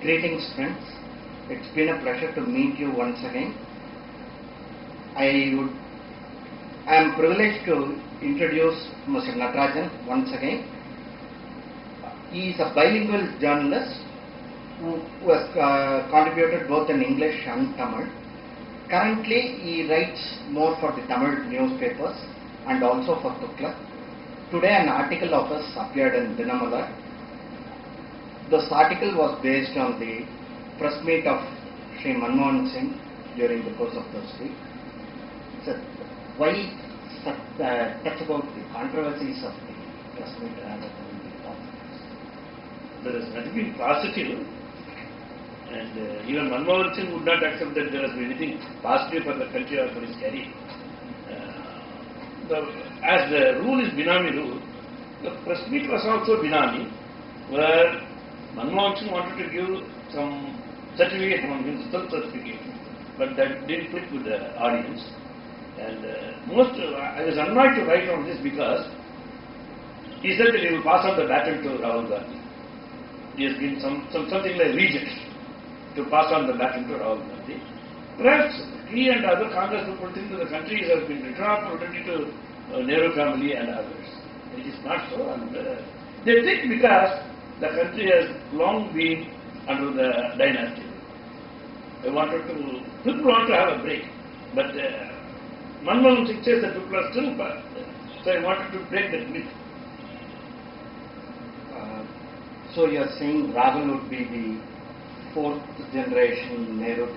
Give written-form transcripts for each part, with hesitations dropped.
Greetings, friends. It's been a pleasure to meet you once again. I am privileged to introduce Mr. Natarajan once again. He is a bilingual journalist who has contributed both in English and Tamil. Currently, he writes more for the Tamil newspapers and also for Tukla. Today, an article of his appeared in Dinamalar. This article was based on the press meet of Sri Manmohan Singh during the course of this week. So, why touch about the controversies of the press meet rather than the positives? There has nothing positive, and even Manmohan Singh would not accept that there has been anything positive for the country or for his career. As the rule is Binami rule, the press meet was also Binami, where Manmohan Singh wanted to give some certificate on himself, certification, but that didn't click with the audience. And I was annoyed to write on this because he said that he will pass on the baton to Rahul Gandhi. He has given something like regent to pass on the baton to Rahul Gandhi. Perhaps he and other Congress people think that the country has been written off already to Nehru family and others. It is not so. And they think because the country has long been under the dynasty. People want to have a break, but Manmohan Singh says that people are still bad, so I wanted to break that myth. So you are saying Rahul would be the fourth generation Nehru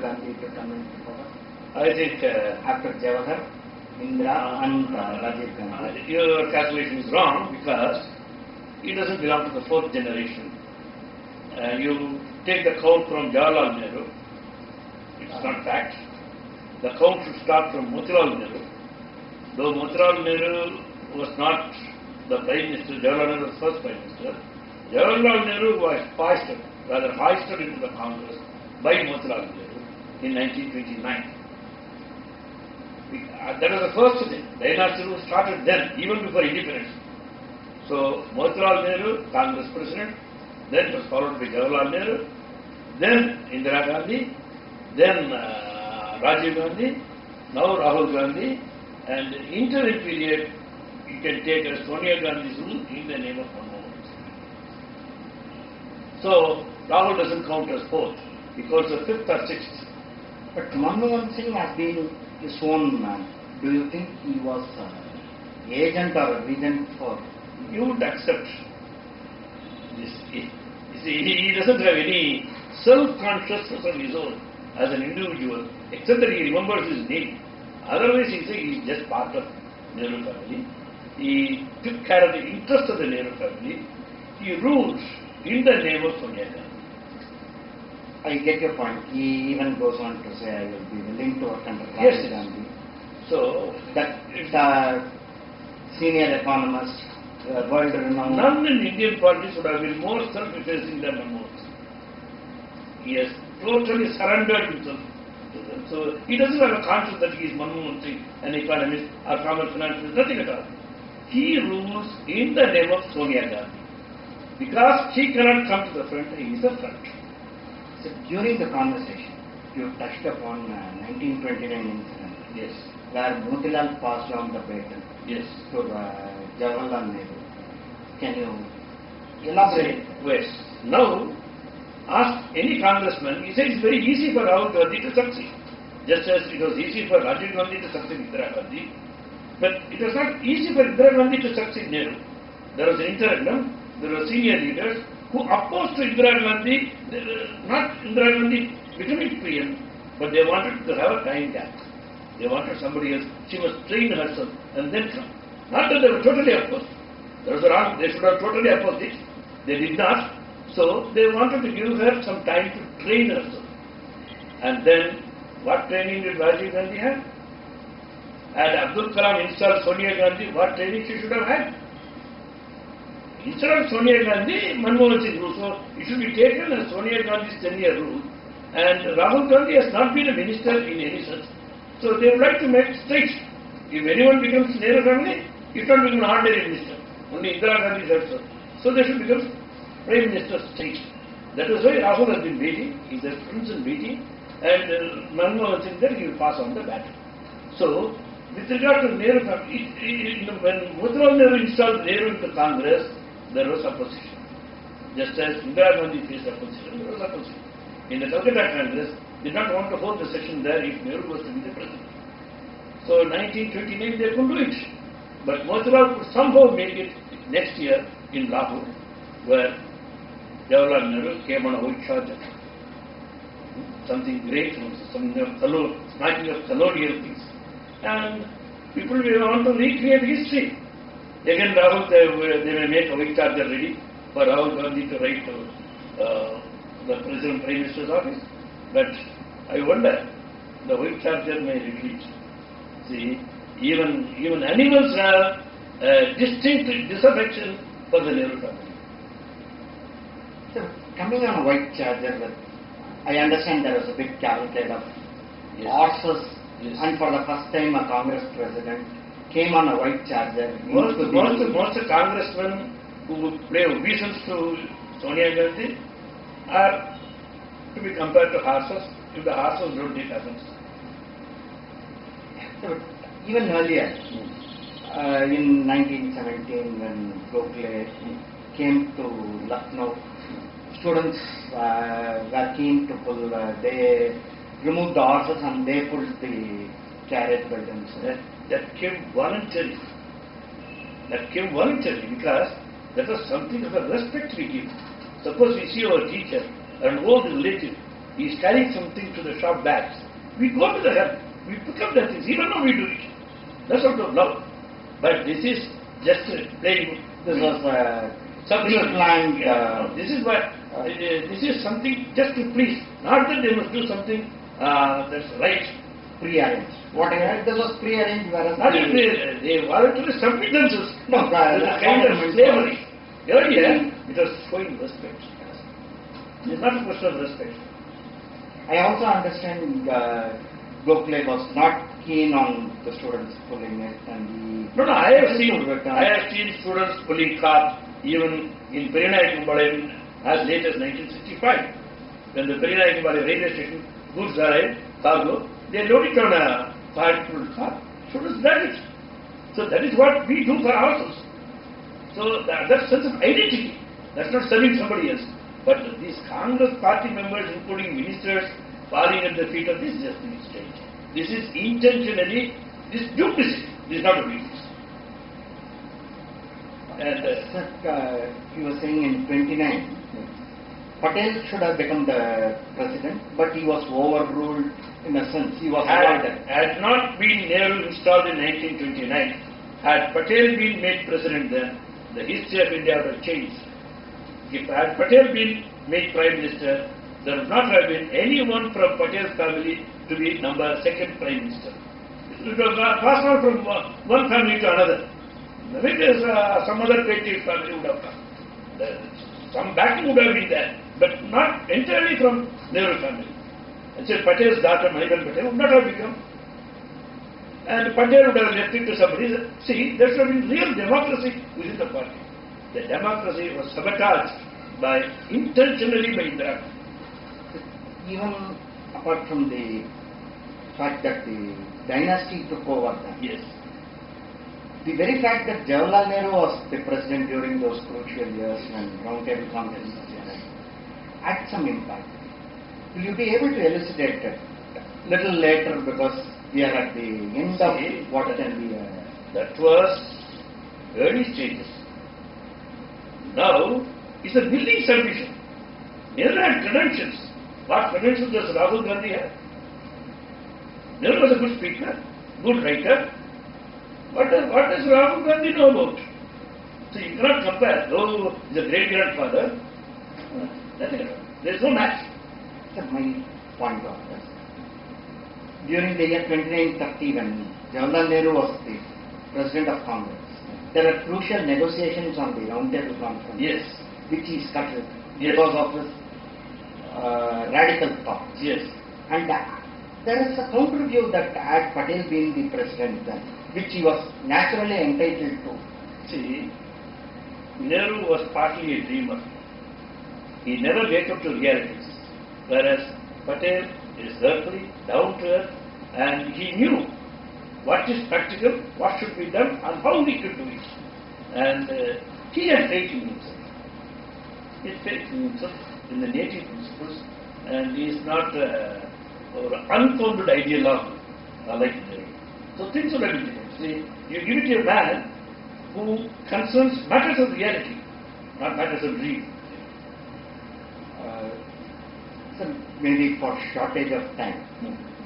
Gandhi to come into power? I think after Jawahar, Indira and Rajiv Gandhi. Your calculation is wrong because he doesn't belong to the fourth generation. You take the count from Jawaharlal Nehru, it's not fact. The count should start from Motilal Nehru. Though Motilal Nehru was not the Prime Minister, Jawaharlal Nehru was first Prime Minister. Jawaharlal Nehru was hoisted into the Congress by Motilal Nehru in 1929. That was the first thing. Dynasty rule started then, even before independence. So, Motilal Nehru, Congress President, then it was followed by Jawaharlal Nehru, then Indira Gandhi, then Rajiv Gandhi, now Rahul Gandhi, and the interim period you can take as Sonia Gandhi's rule in the name of Manmohan Singh. So, Rahul doesn't count as fourth, because the fifth or sixth. But Manmohan Singh has been his own man. Do you think he was agent or regent for? You would accept this. He doesn't have any self-consciousness of his own as an individual, except that he remembers his name. Otherwise, he is just part of Nehru family. He took care of the interest of the Nehru family. He rules in the name of Sonia Gandhi. I get your point. He even goes on to say, I will be willing to work under Rahul Gandhi. So, that senior economist, world renowned. None in Indian politics would have been more self-effacing than Manmohan Singh. He has totally surrendered himself to them. So he doesn't have a conscience that he is Manmohan Singh, an economist or common financier, nothing at all. He rules in the name of Sonia Gandhi. Because she cannot come to the front, he is the front. So during the conversation, you touched upon 1929 incident. Yes. Where Motilal passed on the baton. Yes. To Jawaharlal Nehru. Can you elaborate? Yes. Now, ask any congressman, he says it's very easy for Rahul Gandhi to succeed. Just as it was easy for Rajiv Gandhi to succeed Indira Gandhi. But it was not easy for Indira Gandhi to succeed Nehru. There was an interregnum, there were senior leaders who opposed to Indira Gandhi, not Indira Gandhi becoming PM, but they wanted to have a time gap. They wanted somebody else. She must train herself and then come. Not that they were totally opposed. That was wrong. They should have totally opposed it. They did not. So they wanted to give her some time to train herself. And then, what training did Rajiv Gandhi have? Had Abdul Kalam installed Sonia Gandhi, what training she should have had? Instead of Sonia Gandhi, Manmohan Singh rule. So it should be taken as Sonia Gandhi's 10-year rule. And Rahul Gandhi has not been a minister in any sense. So they would like to make straight. If anyone becomes Nehru family, it will become an ordinary minister. Only Indira Gandhi is also. So they should become Prime Minister straight. That is why Rahul has been waiting. He is a prince in waiting, and Manmohan Singh there he will pass on the baton. So, with regard to Nehru, when Motilal Nehru installed Nehru into Congress, there was opposition. Just as Indira Gandhi faced opposition, there was opposition. In the Calcutta Congress, did not want to hold the session there if Nehru was to be the president. So, 1929 they could do it. But Motilal could somehow make it next year in Lahore, where Jawaharlal Nehru came on a white charger. Something great, something of smacking of colonial things. And people will want to recreate history. Again, Rahul, they may make a white charger ready for Rahul Gandhi to write to the President Prime Minister's office. But I wonder, the white charger may retreat. See, even animals have a distinct disaffection for the Nehru family. So, coming on a white charger, I understand there was a big cavalcade of horses, and for the first time a Congress president came on a white charger. Most congressmen who would play obeisance to Sonia Gandhi are to be compared to horses. If the horses don't take offense. So, even earlier, in 1917, when Gokhale came to Lucknow, students were keen to pull, they removed the horses and they pulled the carriage by themselves. That came voluntarily. That came voluntarily because that was something of a respect we give. Suppose we see our teacher, an old relative, he is carrying something to the shop bags. We go to the help, we pick up that things, even though we do it. That's out of love. But this is just playing. This was something planned. This is what. This is something just to please. Not that they must do something that's right. Pre-arranged. Whatever. This was pre-arranged. Not they voluntarily submit themselves. No, the kind of slavery. Earlier, it was showing respect. It is not a question of respect. I also understand Gokhale was not keen on the students pulling it, and No, I have seen students pulling cart even in Perinayakumbale as late as 1965. When the Perinayakumbale railway station, goods arrived, cargo, they load it on a fire-pulled car. Students drag it. So that is what we do for ourselves. So that sense of identity, that's not serving somebody else. But these Congress party members, including ministers, falling at the feet of this, just is strange. This is intentionally, this duplicity. This is not a weakness. And you were saying in 29, Patel should have become the president, but he was overruled in a sense. He was avoided. Had not been Nehru installed in 1929, had Patel been made president then, the history of India would have changed. If had Patel been made prime minister, there would not have been anyone from Patel's family to be second prime minister. It was passed on from one family to another. Maybe some other petty family would have come. Some backing would have been there, but not entirely from Nehru family. And so Patel's daughter, Maniban Patel, would not have become. And Patel would have left it to somebody. See, there should have been real democracy within the party. The democracy was sabotaged intentionally by Indira. Even apart from the fact that the dynasty took over then. Yes. The very fact that Jawaharlal Nehru was the president during those crucial years when Round Table Conference had some impact. Will you be able to elucidate it a little later, because we are at the end of what can be that was early stages. Now it's a building submission. Nehru had credentials. What credentials does Rahul Gandhi have? Nehru was a good speaker, good writer. What does Rahul Gandhi know about? So you cannot compare. Though he is a great grandfather, there is no match. That's my point of this. During the year 2930, when Jawaharlal Nehru was the president of Congress, there were crucial negotiations on the Round Table Conference. Yes. Which he scuttled because of his radical thoughts. Yes. And there is a counter view that had Patel been the president then, which he was naturally entitled to. See, Nehru was partly a dreamer. He never wake up to realities. Whereas Patel is earthly, down to earth, and he knew what is practical, what should be done, and how we could do it. And he had faith in himself. He had faith in himself, in the native principles, and he is not an unfounded ideologue like Nehru. So things will be different. See, you give it to a man who concerns matters of reality, not matters of dream. So maybe for shortage of time,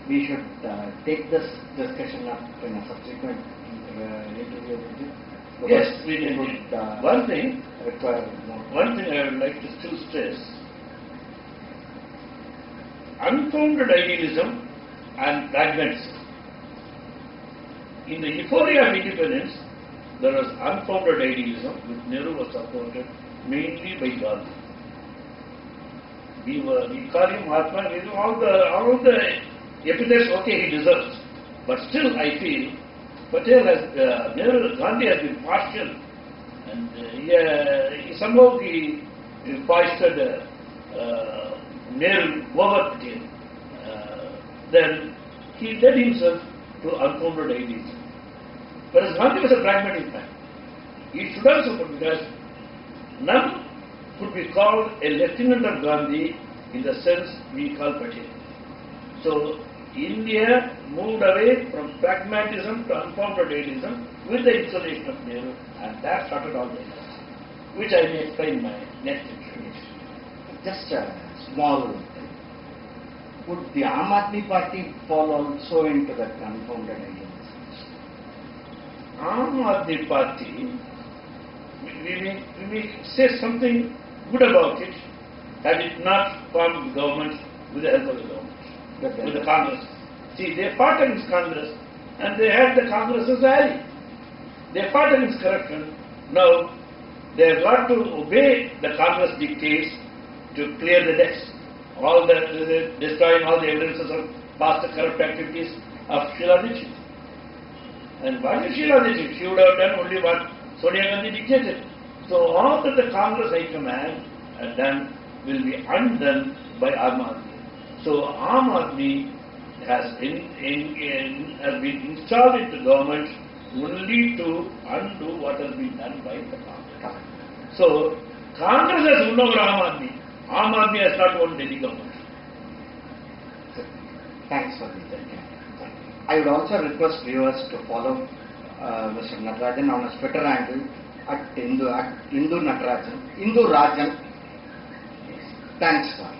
we should take this discussion up in a subsequent interview with you. Yes, we would. One thing require more. One thing I would like to still stress: unfounded idealism and pragmatism. In the euphoria of independence, there was unfounded idealism, which Nehru was supported mainly by Gandhi. We call him Mahatma, we do all the epithets, okay, he deserves. But still I feel Patel has, Gandhi has been partial, and he somehow he foisted Nehru over Patel. Then he led himself to unfounded idealism. Whereas Gandhi was a pragmatic man. He should also put, because none could be called a lieutenant of Gandhi in the sense we call Patel. So India moved away from pragmatism to unfounded idealism with the installation of Nehru, and that started all the industry, which I may explain in my next introduction. Just a small thing. Would the Aam Aadmi Party fall also into that unfounded idealism? Aam Aadmi Party, we may say something good about it, had it not formed the government with the help of the government, with the Congress. See, they fought against Congress, and they had the Congress as ally. They fought against corruption. Now, they have got to obey the Congress dictates to clear the decks. Destroying all the evidences of past corrupt activities of Sheila Dixit. And what is Sheila Dixit? She would have done only what Sonia Gandhi dictated. So all that the Congress High Command had done will be undone by Aam Aadmi. So Aam Aadmi has been installed into government only to undo what has been done by the Congress. So Congress has won over Aam Aadmi. Aam Aadmi has not won any government. Thanks for this. I would also request viewers to follow Mr. Natarajan on his Twitter handle at Hindu Natarajan. Thanks, sir.